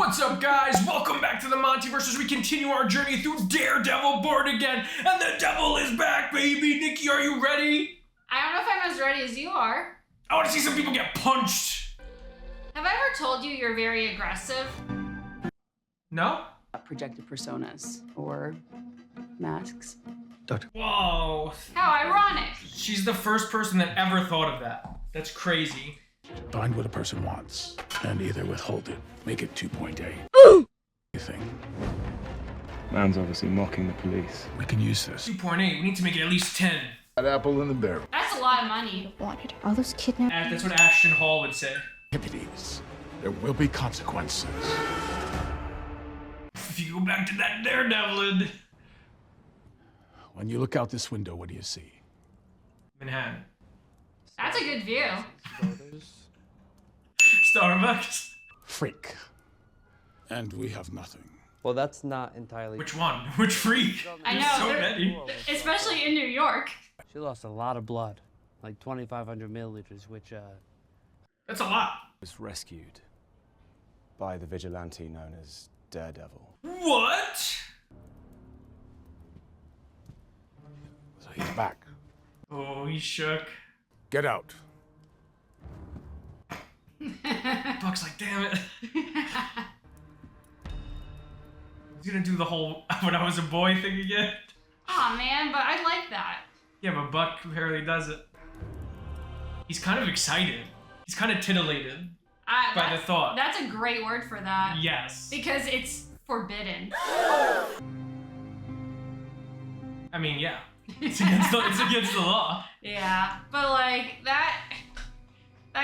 What's up, guys? Welcome back to the MontyVerse as we continue our journey through Daredevil Born Again, and the devil is back, baby! Nikki, are you ready? I don't know if I'm as ready as you are. I want to see some people get punched! Have I ever told you you're very aggressive? No? Projected personas or masks. Doctor. Whoa. How ironic. She's the first person that ever thought of that. That's crazy. Find what a person wants and either withhold it, make it 2.8. Anything. Man's obviously mocking the police. We can use this. 2.8, we need to make it at least 10. That apple in the barrel. That's a lot of money. Wanted all those kidnapped. That's what Ashton Hall would say. Activities. There will be consequences. If you go back to that Daredevil, When you look out this window, what do you see? Manhattan. That's a good view. Starbucks. Freak. And we have nothing. Well, that's not entirely. Which one? Which freak? I There's know, so they're- many. Especially in New York. She lost a lot of blood, like 2,500 milliliters, which That's a lot. Was rescued by the vigilante known as Daredevil. What? So he's back. Oh, he shook. Get out. Buck's like, damn it. He's gonna do the whole when I was a boy thing again. Aw, man, but I like that. Yeah, but Buck apparently does it. He's kind of excited. He's kind of titillated by the thought. That's a great word for that. Yes. Because it's forbidden. I mean, yeah. It's against the law. Yeah, but like, that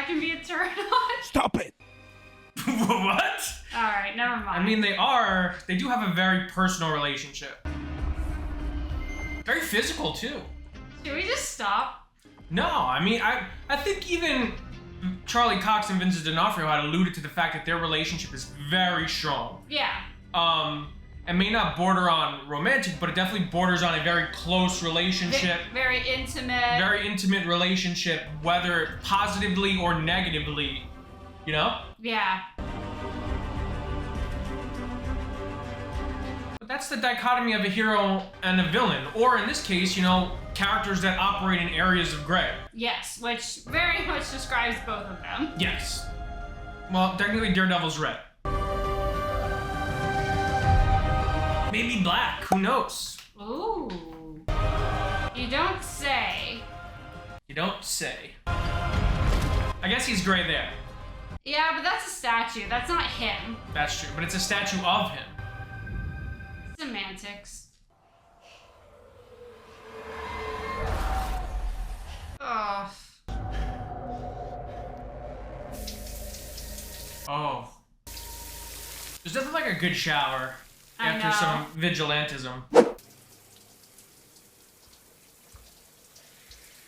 can be a turn on. Stop it! What? Alright, never mind. I mean, they do have a very personal relationship. Very physical, too. Should we just stop? No, I mean, I think even Charlie Cox and Vincent D'Onofrio had alluded to the fact that their relationship is very strong. Yeah. It may not border on romantic, but it definitely borders on a very close relationship. Very intimate. Very intimate relationship, whether positively or negatively, you know? Yeah. But that's the dichotomy of a hero and a villain, or in this case, you know, characters that operate in areas of gray. Yes, which very much describes both of them. Yes. Well, technically Daredevil's red. Maybe black, who knows? Ooh. You don't say. You don't say. I guess he's gray there. Yeah, but that's a statue. That's not him. That's true, but it's a statue of him. Semantics. Oh. Oh. There's nothing like a good shower after some vigilantism.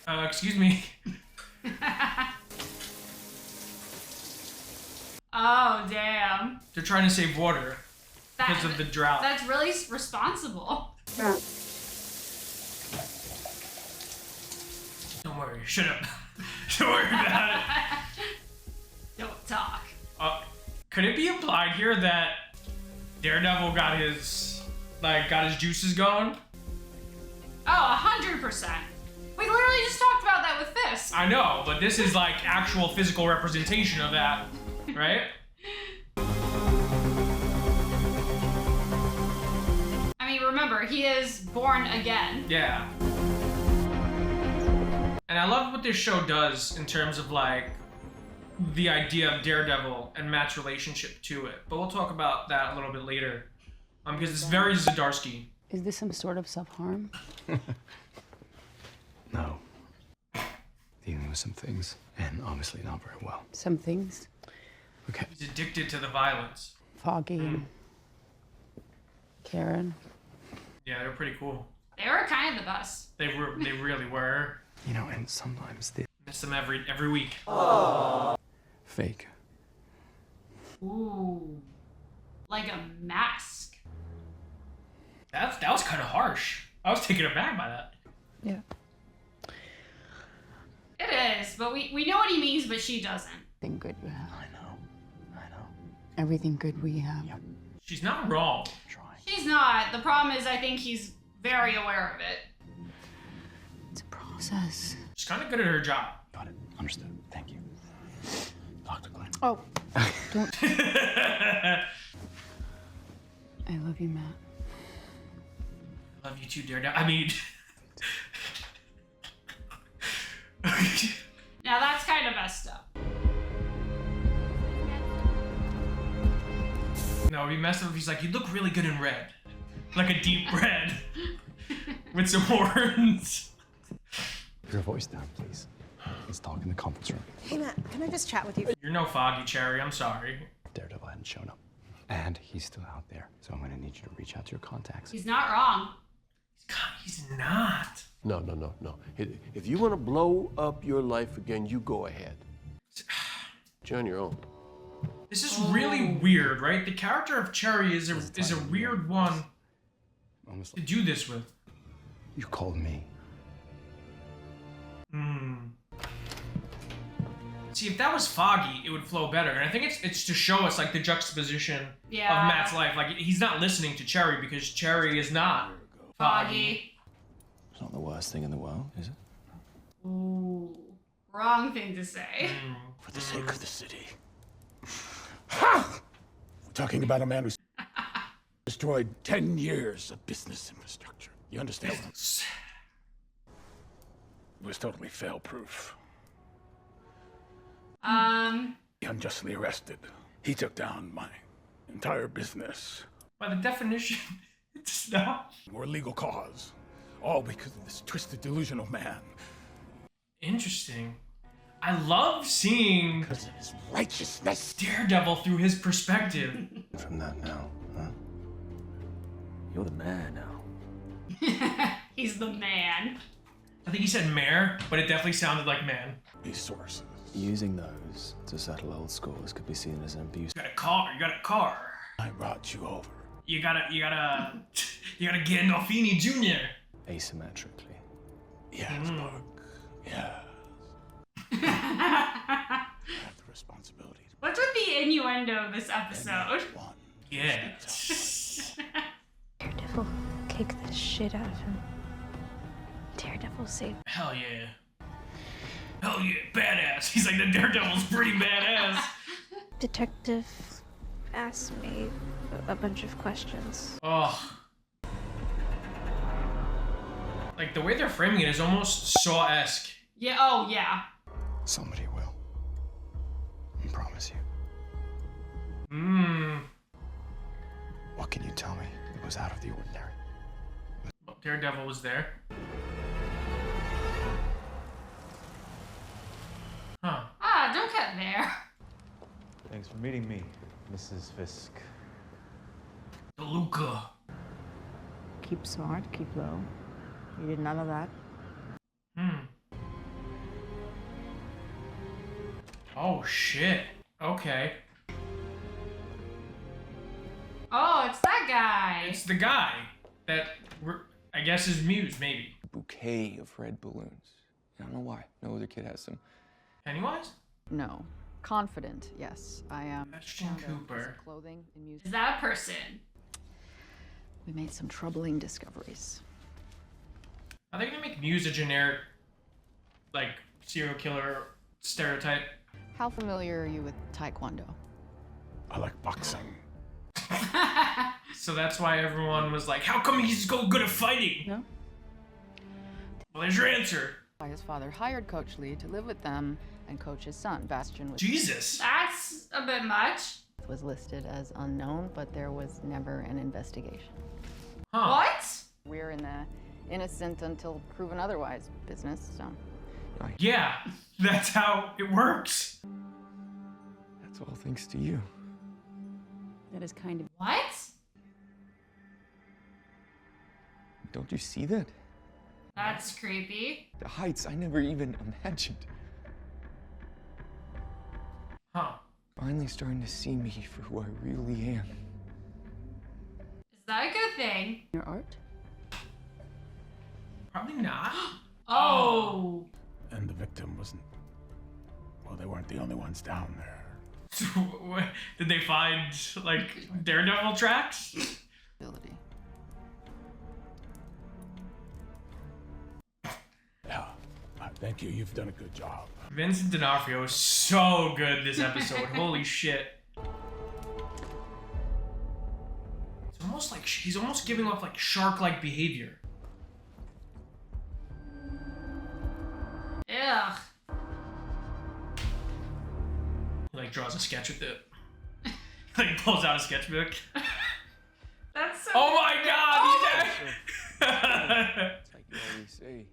Excuse me. Oh, damn. They're trying to save water because of the drought. That's really responsible. Don't worry, shut up. Don't worry about it. Don't talk. Could it be implied here that Daredevil got his juices going? Oh, 100%. We literally just talked about that with Fisk. I know, but this is like actual physical representation of that, right? I mean, remember, he is born again. Yeah. And I love what this show does in terms of like the idea of Daredevil and Matt's relationship to it. But we'll talk about that a little bit later. Because it's very Zdarsky. Is this some sort of self-harm? No. Dealing with some things, and obviously not very well. Some things. Okay. He's addicted to the violence. Foggy. Karen. Yeah, they're pretty cool. They were kind of the best. They really were. You know, and sometimes they Miss them every week. fake. Ooh. Like a mask. That was kind of harsh. I was taken aback by that. Yeah. It is, but we know what he means, but she doesn't. Think good you have. I know. everything good we have. She's not wrong. She's not. The problem is I think he's very aware of it. It's a process. She's kind of good at her job. Got it. Understood. Thank you. Dr. Glenn. Oh, don't. I I love you, Matt. love you too, Daredevil. I mean... Now that's kind of messed up. No, it'd be messed up if he's like, you look really good in red. Like a deep red. With some horns. Your voice down, please. Let's talk in the conference room. Hey, Matt, can I just chat with you? You're no Foggy Cherry, I'm sorry. Daredevil hadn't shown up. And he's still out there. So I'm gonna need you to reach out to your contacts. He's not wrong. God, he's not. No. If you want to blow up your life again, you go ahead. You're on your own. This is really weird, right? The character of Cherry is a weird one Almost to like do this with. you called me. See, if that was Foggy, it would flow better. And I think it's to show us like the juxtaposition of Matt's life. Like he's not listening to Cherry because Cherry is not Foggy. It's not the worst thing in the world, is it? Ooh, wrong thing to say. For the sake of the city. Ha! We're talking about a man who's destroyed 10 years of business infrastructure. You understand? It was totally fail-proof. He unjustly arrested. He took down my entire business. By the definition, it's not. For a legal cause. All because of this twisted, delusional man. Interesting. I love seeing Because of his righteousness. Daredevil through his perspective. From that now, huh? You're the man now. He's the man. I think he said mayor, but it definitely sounded like man. These sources. Using those to settle old scores could be seen as an abuse. You got a car. I brought you over. You got Gandolfini Jr. Asymmetrically. Yes, Mark. Yes. I have the responsibility to What's with the innuendo of this episode? one. Yeah. Daredevil kicked the shit out of him. Daredevil saved. Hell yeah. Hell yeah, badass. He's like, the Daredevil's pretty badass. Detective asked me a bunch of questions. Oh. Like, the way they're framing it is almost Saw-esque. Yeah, oh yeah. Somebody will. I promise you. What can you tell me that was out of the ordinary? Well, Daredevil was there. Huh. Ah, don't cut there. Thanks for meeting me, Mrs. Fisk. DeLuca. Keep smart, keep low. You did none of that. Oh, shit. Okay. Oh, it's that guy. It's the guy that, I guess, is Muse, maybe. Bouquet of red balloons. I don't know why. No other kid has them. Pennywise? No. Confident, yes. I am. Ashton Cooper. Clothing and music. Is that a person? We made some troubling discoveries. Are they gonna make Muse a generic, like, serial killer stereotype? How familiar are you with Taekwondo? I like boxing. So that's why everyone was like, how come he's so good at fighting? No. Well, there's your answer. His father hired Coach Lee to live with them and coach his son, Bastion. Jesus. That's a bit much. Was listed as unknown, but there was never an investigation. Huh. What? We're in the innocent until proven otherwise business, so. Yeah, that's how it works. That's all thanks to you. That is kind of. What? Don't you see that? That's creepy. The heights I never even imagined. Huh. Finally starting to see me for who I really am. Is that a good thing? Your art? Probably not. Oh. And the victim wasn't... Well, they weren't the only ones down there. Did they find like Daredevil tracks? Yeah. Thank you. You've done a good job. Vincent D'Onofrio is so good this episode. Holy shit. It's almost like he's almost giving off like shark-like behavior. Ugh. He like draws a sketch with it. Like pulls out a sketchbook. That's so. Oh my god! Oh It's like you always say.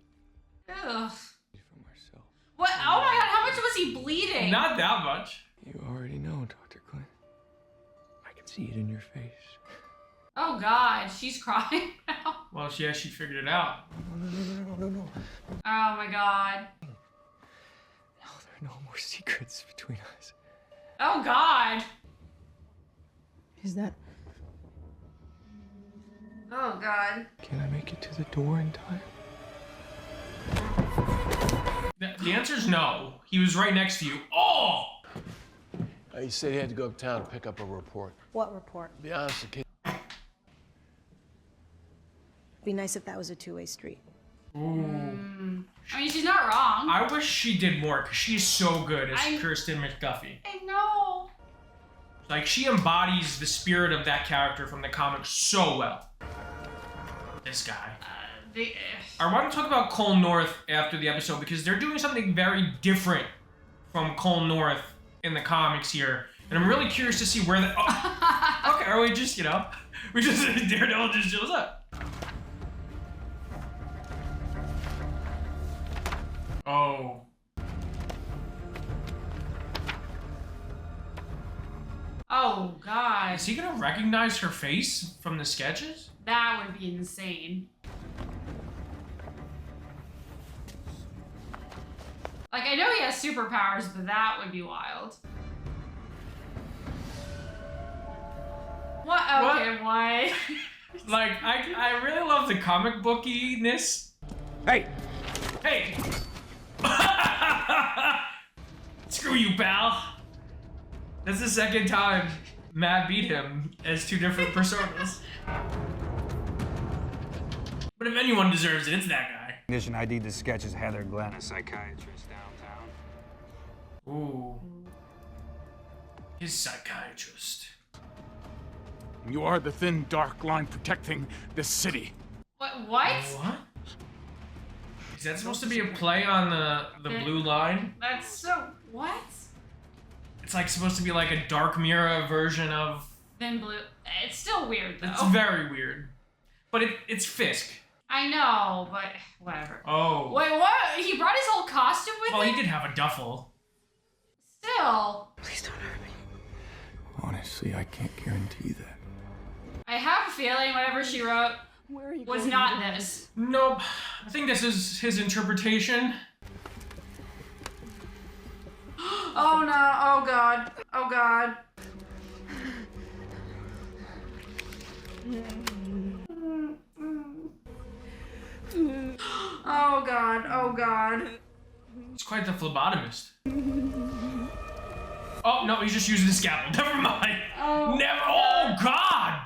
Ugh. From ourselves. What? Oh my god! How much was he bleeding? Not that much. You already know, Dr. Glenn. I can see it in your face. Oh god, she's crying now. Well, yeah, she figured it out. No. Oh my god. Now there are no more secrets between us. Oh god. Is that... Oh god. Can I make it to the door in time? The answer's no. He was right next to you. Oh! He said he had to go uptown to pick up a report. What report? To be honest, the kid. Be nice if that was a two-way street. Ooh. I mean, she's not wrong. I wish she did more because she's so good as I- Kirsten McDuffie. I know. Like, she embodies the spirit of that character from the comics so well. This guy. I want to talk about Cole North after the episode because they're doing something very different from Cole North in the comics here. And I'm really curious to see where the... Oh, okay, or we just, you know, we just... Daredevil just shows up. Oh. Oh god. Is he gonna recognize her face from the sketches? That would be insane. Like, I know he has superpowers, but that would be wild. What? Okay, what? Like, I really love the comic bookiness. Hey! Hey! Screw you, pal. That's the second time Matt beat him as two different personas. But if anyone deserves it, it's that guy. Condition ID the sketch is Heather Glenn, a psychiatrist downtown. Ooh. His psychiatrist. You are the thin, dark line protecting this city. What? What? Is that supposed to be a play on the blue line? That's so... What? It's like supposed to be like a Dark Mirror version of... Then blue... It's still weird, though. It's very weird. But it's Fisk. I know, but whatever. Oh. Wait, what? He brought his whole costume with him? Well, he did have a duffel. Still. Please don't hurt me. Honestly, I can't guarantee that. I have a feeling whatever she wrote was not this. Nope. I think this is his interpretation. Oh no, oh god, oh god. Oh god, oh god. He's quite the phlebotomist. Oh, no, he's just using the scalpel. Never mind. Oh. Never. Oh, God.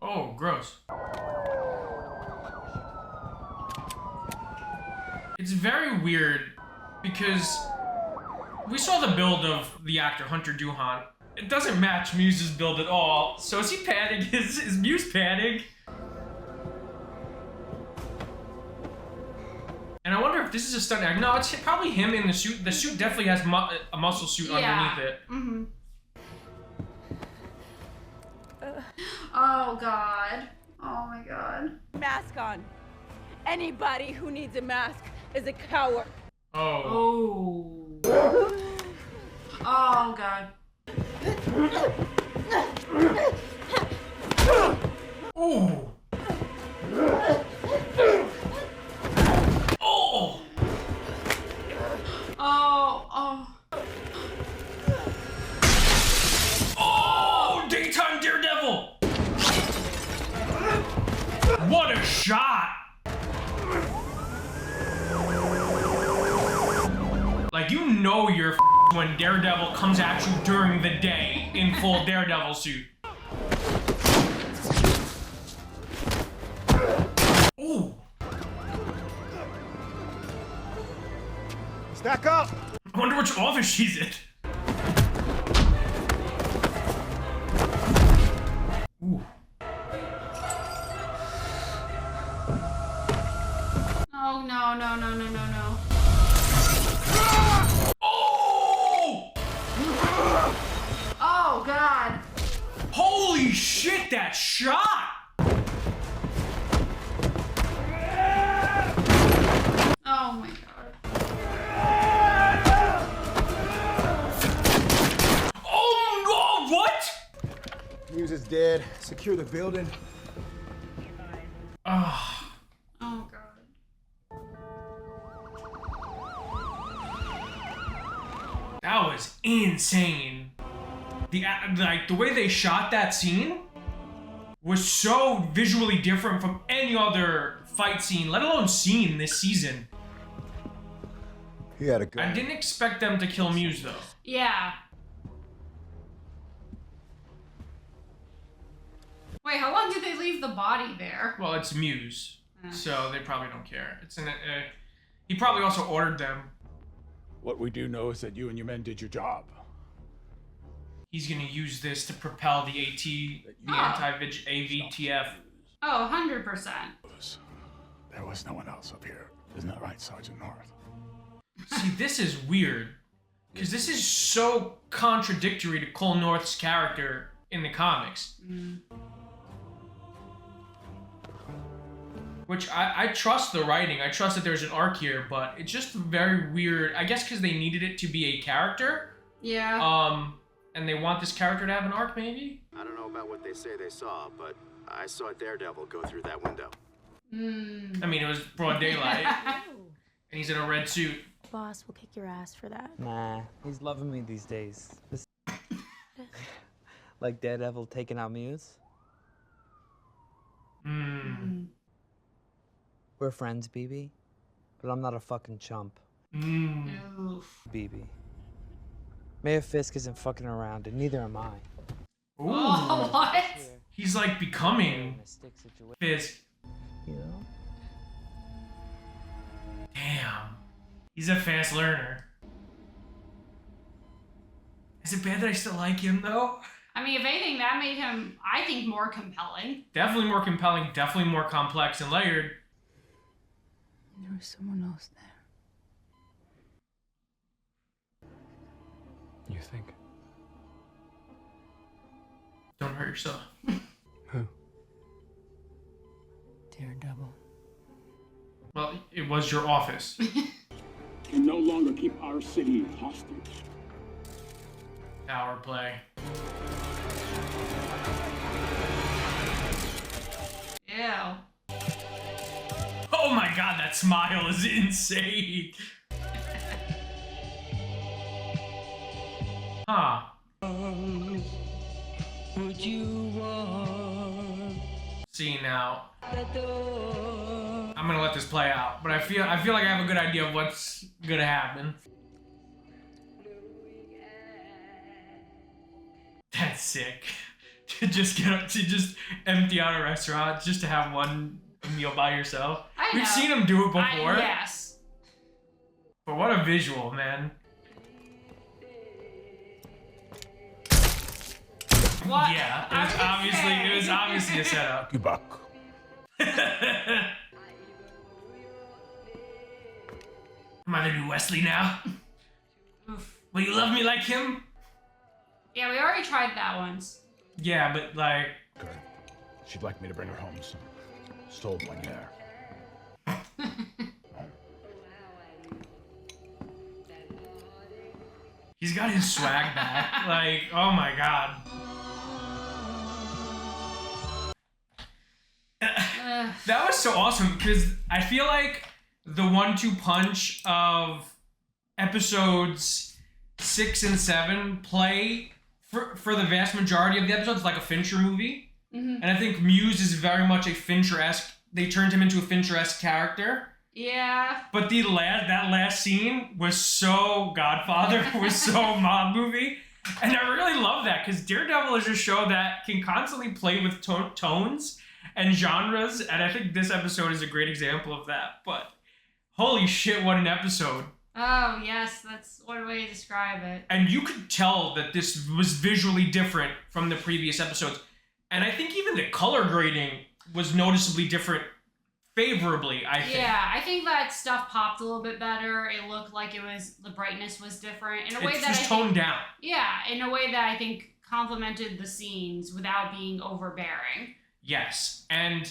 Oh, gross. It's very weird because we saw the build of the actor Hunter Duhan. It doesn't match Muse's build at all. So is he padding? Is Muse padding? And I wonder if this is a stunt actor. No, it's probably him in the suit. The suit definitely has a muscle suit underneath it. Mm-hmm. Oh god. Oh my god. Mask on. Anybody who needs a mask is a coward. Oh. Oh. Oh god. Ooh. Oh. Oh. Oh. Daytime Daredevil. What a shot. when Daredevil comes at you during the day in full Daredevil suit. Ooh. Stack up! I wonder which office she's in. Ooh. Oh, no, no, no, no, no, no. Oh! Oh, God. Holy shit, that shot! Oh, my God. Oh, no, what? Muse is dead. Secure the building. Oh, Oh, God. that was insane. The way they shot that scene was so visually different from any other fight scene, let alone scene this season. He had a gun. I didn't expect them to kill Muse though. Yeah. Wait, how long did they leave the body there? Well, it's Muse, so they probably don't care. It's he probably also ordered them. What we do know is that you and your men did your job. He's gonna use this to propel the anti-AVTF. Oh, 100%. There was no one else up here. Isn't that right, Sergeant North? See, this is weird. Because this is so contradictory to Cole North's character in the comics. Which I trust the writing. I trust that there's an arc here, but it's just very weird. I guess because they needed it to be a character. Yeah. And they want this character to have an arc, maybe? I don't know about what they say they saw, but I saw Daredevil go through that window. I mean, it was broad daylight. And he's in a red suit. Boss will kick your ass for that. Nah, he's loving me these days. Like Daredevil taking out Muse. We're friends, BB. But I'm not a fucking chump. BB. Mayor Fisk isn't fucking around, and neither am I. Ooh. Oh, what? He's like becoming Fisk. You know? Damn. He's a fast learner. Is it bad that I still like him, though? I mean, if anything, that made him, I think, more compelling. Definitely more compelling, definitely more complex and layered. There was someone else there. You think? Don't hurt yourself. Who? Daredevil. Well, it was your office. Can no longer keep our city hostage. Power play. Ew. Oh my god, that smile is insane. Huh. See now. I'm gonna let this play out, but I feel like I have a good idea of what's gonna happen. That's sick. To just empty out a restaurant just to have one meal by yourself. We've seen him do it before. Yes. But what a visual, man. What? Yeah, it was obviously a setup. You back. Am I the new Wesley now? Will you love me like him? Yeah, we already tried that once. Yeah, but like... Good. She'd like me to bring her home some stole one there. He's got his swag back. Like, oh my god. That was so awesome because I feel like the 1-2 punch of episodes 6 and 7 play for the vast majority of the episodes like a Fincher movie. And I think Muse is very much a Fincher-esque. They turned him into a Fincher-esque character. Yeah. But that last scene was so Godfather, was so mob movie. And I really love that because Daredevil is a show that can constantly play with tones and genres. And I think this episode is a great example of that. But holy shit, what an episode. Oh, yes, that's one way to describe it. And you could tell that this was visually different from the previous episodes. And I think even the color grading was noticeably different favorably, I think. Yeah, I think that stuff popped a little bit better. It looked like the brightness was different in a way that was toned down. Yeah, in a way that I think complemented the scenes without being overbearing. Yes, and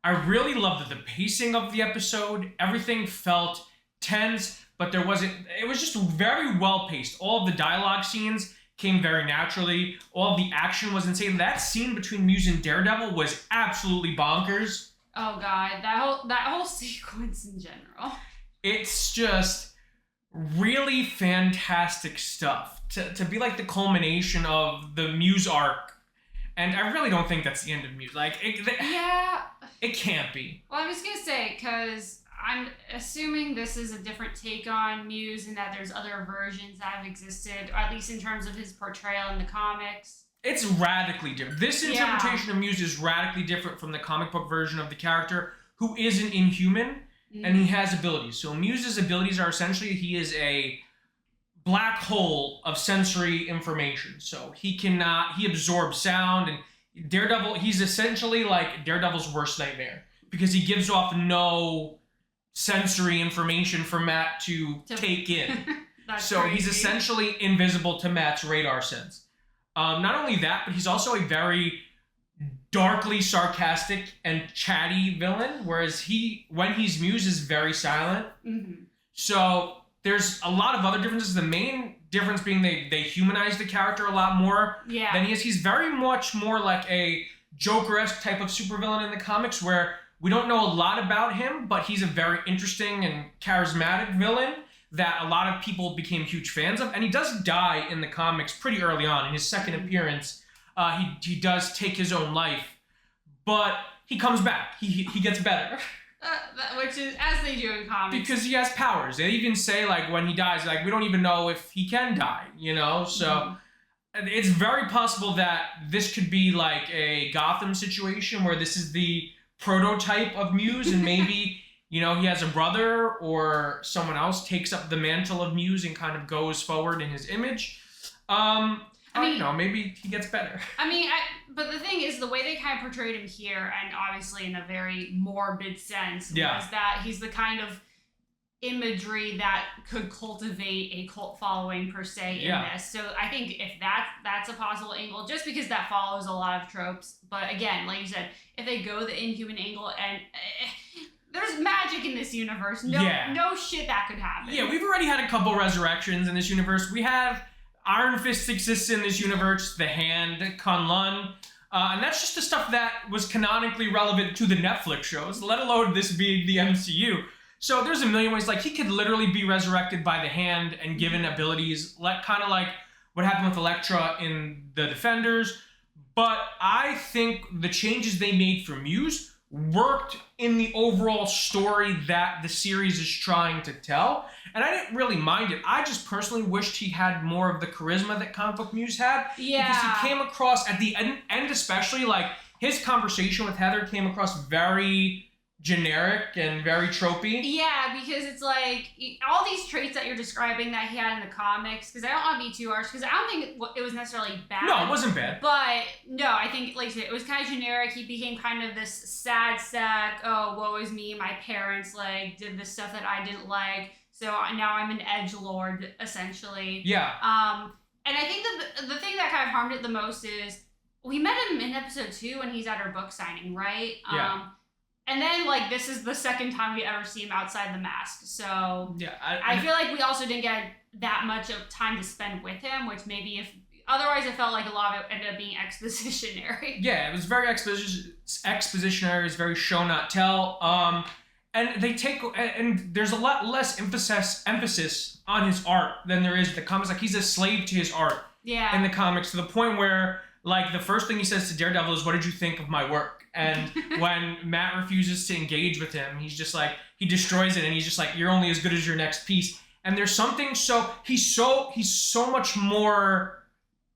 I really loved the pacing of the episode. Everything felt tense, but it was just very well paced. All of the dialogue scenes came very naturally. All of the action was insane. That scene between Muse and Daredevil was absolutely bonkers. Oh god, that whole sequence in general. It's just really fantastic stuff to be like the culmination of the Muse arc. And I really don't think that's the end of Muse. It can't be. Well, I was gonna say, because I'm assuming this is a different take on Muse and that there's other versions that have existed, or at least in terms of his portrayal in the comics. It's radically different. This interpretation of Muse is radically different from the comic book version of the character, who is an Inhuman, and he has abilities. So Muse's abilities are essentially, he is a black hole of sensory information. So he absorbs sound, and Daredevil, he's essentially like Daredevil's worst nightmare, because he gives off no sensory information for Matt to take in. So he's essentially invisible to Matt's radar sense. Not only that, but he's also a very darkly sarcastic and chatty villain, whereas when he's Muse, is very silent. Mm-hmm. So there's a lot of other differences. The main difference being they humanize the character a lot more than he is. He's very much more like a Joker-esque type of supervillain in the comics, where we don't know a lot about him, but he's a very interesting and charismatic villain that a lot of people became huge fans of. And he does die in the comics pretty early on. In his second appearance, he does take his own life, but he comes back. He gets better. Which is, as they do in comics. Because he has powers. They even say, like, when he dies, like, we don't even know if he can die, you know? So it's very possible that this could be like a Gotham situation where this is the prototype of Muse, and maybe he has a brother or someone else takes up the mantle of Muse and kind of goes forward in his image. I don't know, maybe he gets better. But the thing is, the way they kind of portrayed him here, and obviously in a very morbid sense, was that he's the kind of imagery that could cultivate a cult following per se in this. So I think if that's a possible angle, just because that follows a lot of tropes. But again, like you said, if they go the Inhuman angle, and there's magic in this universe, no shit that could happen. Yeah, we've already had a couple resurrections in this universe. We have Iron Fist exists in this universe, the Hand, Kunlun, and that's just the stuff that was canonically relevant to the Netflix shows, let alone this being the MCU. So there's a million ways, like he could literally be resurrected by the Hand and given abilities, kind of like what happened with Elektra in the Defenders. But I think the changes they made for Muse worked in the overall story that the series is trying to tell. And I didn't really mind it. I just personally wished he had more of the charisma that comic book Muse had. Yeah. Because he came across, at the end especially, like, his conversation with Heather came across very generic and very tropey. Yeah, because it's like, all these traits that you're describing that he had in the comics, because I don't want to be too harsh, because I don't think it was necessarily bad. No, it wasn't bad. But, no, I think, like you said, it was kind of generic. He became kind of this sad sack, oh, woe is me, my parents, like, did this stuff that I didn't like, so now I'm an edgelord, essentially. Yeah. And I think that the thing that kind of harmed it the most is, we met him in episode 2 when he's at our book signing, right? Yeah. And then, like, this is the second time we ever see him outside the mask. So yeah, I feel like we also didn't get that much of time to spend with him, which maybe otherwise it felt like a lot of it ended up being expositionary. Yeah, it was very expositionary. It was very show not tell. And there's a lot less emphasis on his art than there is in the comics. Like, he's a slave to his art in the comics, to the point where, like, the first thing he says to Daredevil is, "What did you think of my work?" And when Matt refuses to engage with him, he's just like, he destroys it, and he's just like, you're only as good as your next piece. And there's something he's so much more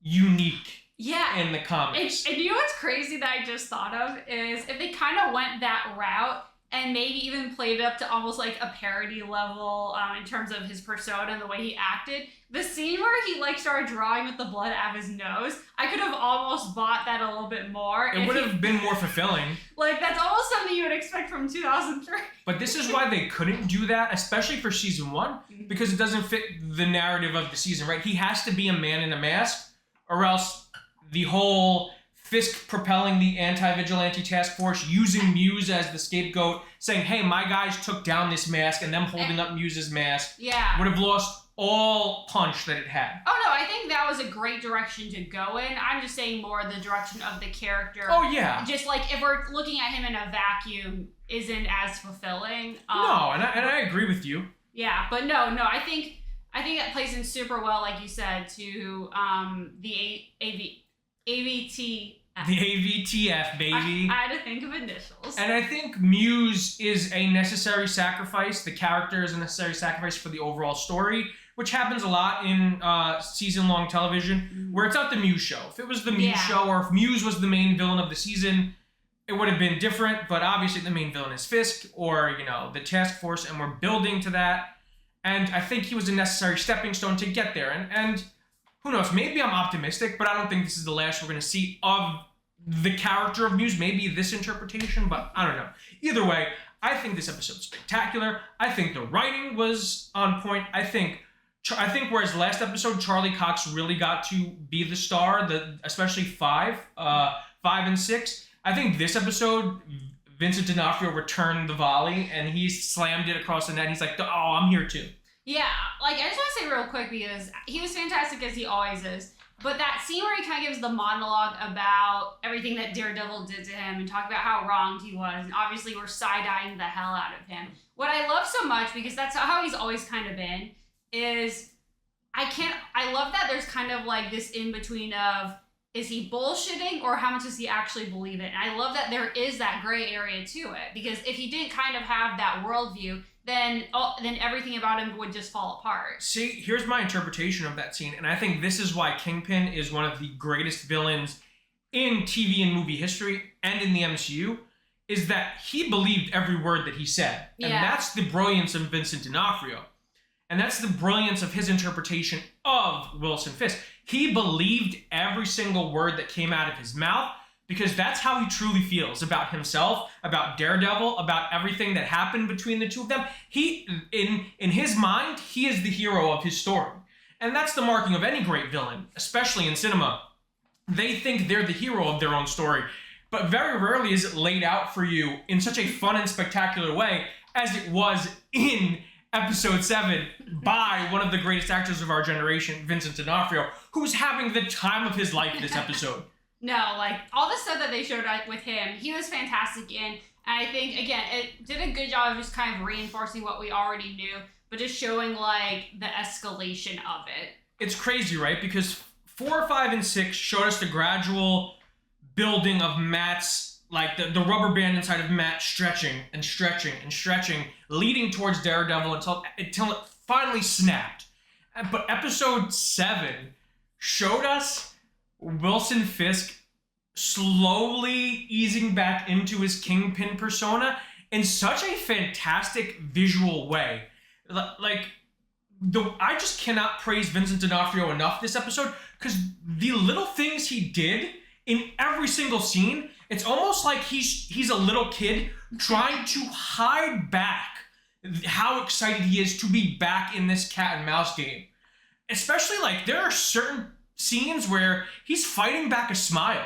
unique. Yeah. In the comics. And you know what's crazy that I just thought of is if they kind of went that route and maybe even played it up to almost like a parody level in terms of his persona and the way he acted. The scene where he like started drawing with the blood out of his nose, I could have almost bought that a little bit more. It would have been more fulfilling. Like, that's almost something you would expect from 2003. But this is why they couldn't do that, especially for season 1, because it doesn't fit the narrative of the season, right? He has to be a man in a mask, or else the whole Fisk propelling the anti-vigilante task force, using Muse as the scapegoat, saying, hey, my guys took down this mask, and them holding up Muse's mask would have lost all punch that it had. Oh no, I think that was a great direction to go in. I'm just saying more the direction of the character. Oh yeah. Just like if we're looking at him in a vacuum, isn't as fulfilling. No, and I agree with you. Yeah, but no, I think that plays in super well, like you said, to the AVT. The AVTF, baby. I had to think of initials. And I think Muse is a necessary sacrifice. The character is a necessary sacrifice for the overall story, which happens a lot in season-long television, where it's not the Muse show. If it was the Muse show, or if Muse was the main villain of the season, it would have been different, but obviously the main villain is Fisk, or, the task force, and we're building to that. And I think he was a necessary stepping stone to get there. And who knows, maybe I'm optimistic, but I don't think this is the last we're going to see of the character of Muse. Maybe this interpretation, but I don't know. Either way, I think this episode's spectacular. I think the writing was on point. I think whereas last episode, Charlie Cox really got to be the star, especially 5 and 6. I think this episode, Vincent D'Onofrio returned the volley, and he slammed it across the net. He's like, oh, I'm here too. Yeah, like, I just want to say real quick, because he was fantastic as he always is, but that scene where he kind of gives the monologue about everything that Daredevil did to him and talk about how wronged he was, and obviously we're side-eyeing the hell out of him. What I love so much, because that's how he's always kind of been, is I love that there's kind of like this in-between of, is he bullshitting or how much does he actually believe it? And I love that there is that gray area to it, because if he didn't kind of have that worldview, then everything about him would just fall apart. See, here's my interpretation of that scene, and I think this is why Kingpin is one of the greatest villains in TV and movie history and in the MCU, is that he believed every word that he said. And that's the brilliance of Vincent D'Onofrio. And that's the brilliance of his interpretation of Wilson Fisk. He believed every single word that came out of his mouth, because that's how he truly feels about himself, about Daredevil, about everything that happened between the two of them. He, in his mind, he is the hero of his story. And that's the marking of any great villain, especially in cinema. They think they're the hero of their own story, but very rarely is it laid out for you in such a fun and spectacular way as it was in Episode 7 by one of the greatest actors of our generation, Vincent D'Onofrio, who's having the time of his life this episode. No, like, all the stuff that they showed with him, he was fantastic in. And I think, again, it did a good job of just kind of reinforcing what we already knew, but just showing, like, the escalation of it. It's crazy, right? Because 4, 5, and 6 showed us the gradual building of Matt's, like, the rubber band inside of Matt stretching and stretching and stretching, leading towards Daredevil until it finally snapped. But Episode 7 showed us Wilson Fisk slowly easing back into his Kingpin persona in such a fantastic visual way. Like, I just cannot praise Vincent D'Onofrio enough this episode, because the little things he did in every single scene, it's almost like he's a little kid trying to hide back how excited he is to be back in this cat and mouse game. Especially, like, there are certain scenes where he's fighting back a smile.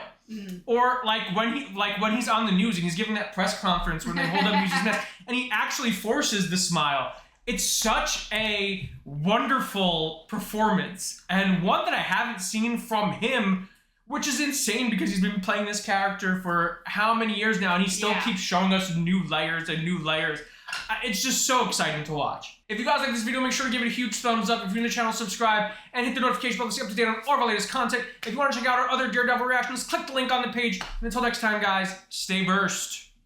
Or when he's on the news and he's giving that press conference when they hold up Muse's mask and he actually forces the smile. It's such a wonderful performance, and one that I haven't seen from him, which is insane because he's been playing this character for how many years now, and he still keeps showing us new layers and new layers. It's just so exciting to watch. If you guys like this video, make sure to give it a huge thumbs up. If you're new to the channel, subscribe and hit the notification bell to stay up to date on all of our latest content. If you want to check out our other Daredevil reactions, click the link on the page. And until next time, guys, stay versed.